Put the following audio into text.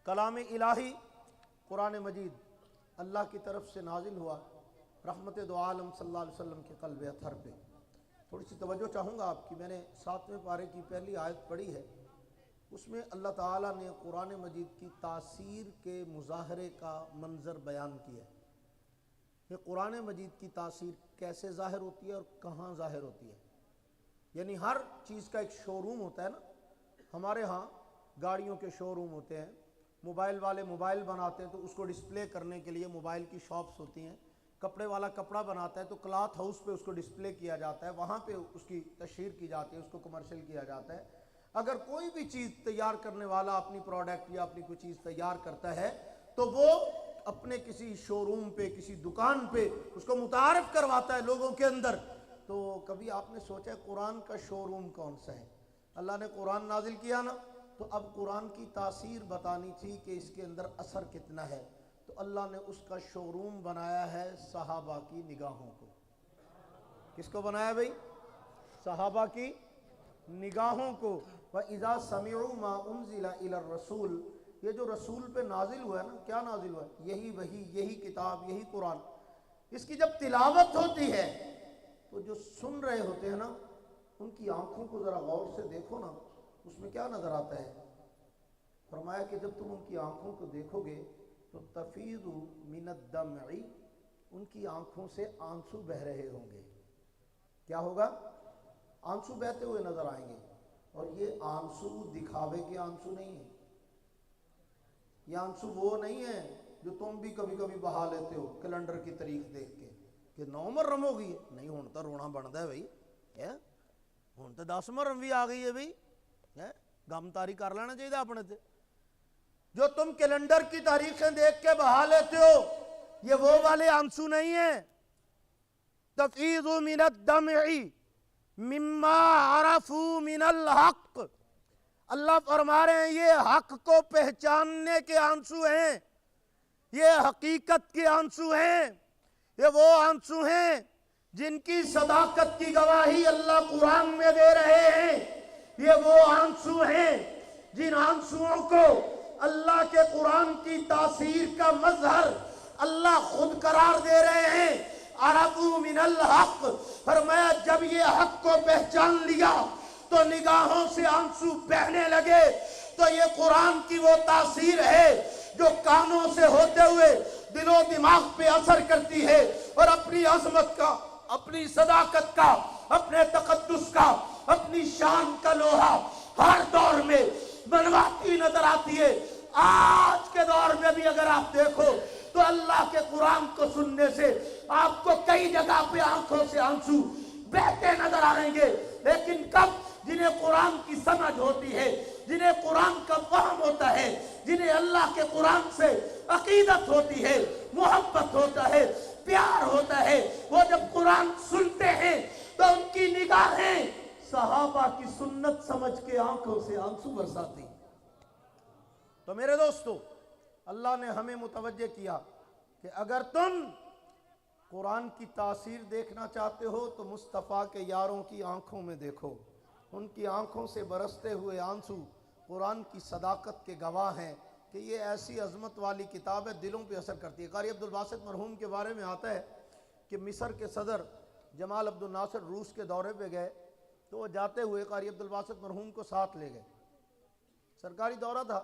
कलाम इलाही कुरान मजीद अल्लाह की तरफ से नाजिल हुआ रहमत दो आलम सल्लल्लाहु अलैहि वसल्लम के क़ल्ब अतहर पे। थोड़ी सी तवज्जो चाहूँगा आपकी। मैंने 7वें पारे की पहली आयत पढ़ी है, उसमें अल्लाह ताला ने कुरान मजीद की तासीर के मुज़ाहरे का मंज़र बयान किया है कि कुरान मजीद की तासीर कैसे ज़ाहिर होती है और कहाँ ज़ाहिर होती है। यानी हर चीज़ का एक शोरूम होता है ना, हमारे यहाँ गाड़ियों के शोरूम होते हैं, मोबाइल वाले मोबाइल बनाते हैं तो उसको डिस्प्ले करने के लिए मोबाइल की शॉप्स होती हैं, कपड़े वाला कपड़ा बनाता है तो क्लॉथ हाउस पे उसको डिस्प्ले किया जाता है, वहाँ पे उसकी तशहीर की जाती है, उसको कमर्शियल किया जाता है। अगर कोई भी चीज़ तैयार करने वाला अपनी प्रोडक्ट या अपनी कोई चीज़ तैयार करता है तो वो अपने किसी शोरूम पे, किसी दुकान पे उसको मुतारफ़ करवाता है लोगों के अंदर। तो कभी आपने सोचा है कुरान का शोरूम कौन सा है? अल्लाह ने कुरान नाजिल किया ना, तो अब कुरान की तासीर बतानी थी कि इसके अंदर असर कितना है, तो अल्लाह ने उसका शोरूम बनाया है सहाबा की निगाहों को। किसको बनाया भाई? सहाबा की निगाहों को। व इज़ा समिउ मा उनज़िला इलर रसूल, ये जो रसूल पे नाजिल हुआ है ना, क्या नाजिल हुआ है? यही वही, यही किताब, यही कुरान। इसकी जब तिलावत होती है तो जो सुन रहे होते हैं ना, उनकी आंखों को ज़रा गौर से देखो ना, उसमें क्या नज़र आता है? फरमाया कि जब तुम उनकी आंखों को देखोगे तो तफीज़ु मिनद दमई, उनकी आंखों से आंसू बह रहे होंगे। क्या होगा? आंसू बहते हुए नजर आएंगे। और ये आंसू दिखावे के आंसू नहीं है, ये आंसू वो नहीं है जो तुम भी कभी कभी बहा लेते हो कैलेंडर की तारीख देख के कि 9 मुहर्रम हो गई है। नहीं, हुण तो रोना बनता है भाई, है हुण तो 10 मुहर्रम भी आ गई है भाई, है गमतारी कर लेना चाहिए अपने से। जो तुम कैलेंडर की तारीखें देख के बहा लेते हो, ये वो वाले आंसू नहीं है। तफीज़ु मिनद दमई मिम्मा अरफू मिनल हक, अल्लाह फरमा रहे हैं ये हक को पहचानने के आंसू हैं, ये हकीकत के आंसू हैं, ये वो आंसू हैं जिनकी सदाकत की गवाही अल्लाह कुरान में दे रहे हैं। ये वो आंसू हैं जिन आंसुओं को अल्लाह के कुरान की तासीर का मजहर अल्लाह खुद करार दे रहे हैं। अरबू मिनल हक, फरमाया जब ये हक को पहचान लिया तो निगाहों से आंसू बहने लगे। तो ये कुरान की वो तासीर है जो कानों से होते हुए दिलो दिमाग पे असर करती है और अपनी अजमत का, अपनी सदाकत का, अपने तकद्दुस का, अपनी शान का लोहा हर दौर में मनवाती नजर आती है। आज के दौर में भी अगर आप देखो तो अल्लाह के कुरान को सुनने से आपको कई जगह पे आंखों से आंसू बहते नजर आएंगे। लेकिन कब? जिन्हें कुरान की समझ होती है, जिन्हें कुरान का फहम होता है, जिन्हें अल्लाह के कुरान से अकीदत होती है, मोहब्बत होता है, प्यार होता है, वो जब कुरान सुनते हैं तो उनकी निगाहें सहाबा की सुन्नत समझ के आंखों से आंसू बरसाती। तो मेरे दोस्तों, अल्लाह ने हमें मुतवज्जे किया कि अगर तुम कुरान की तासीर देखना चाहते हो तो मुस्तफ़ा के यारों की आंखों में देखो। उनकी आंखों से बरसते हुए आंसू कुरान की सदाकत के गवाह हैं कि ये ऐसी अजमत वाली किताब है, दिलों पे असर करती है। कारी अब्दुल बासित मरहूम के बारे में आता है कि मिस्र के सदर जमाल अब्दुल नासिर रूस के दौरे पे गए तो वो जाते हुए कारी अब्दुल बासित मरहूम को साथ ले गए। सरकारी दौरा था,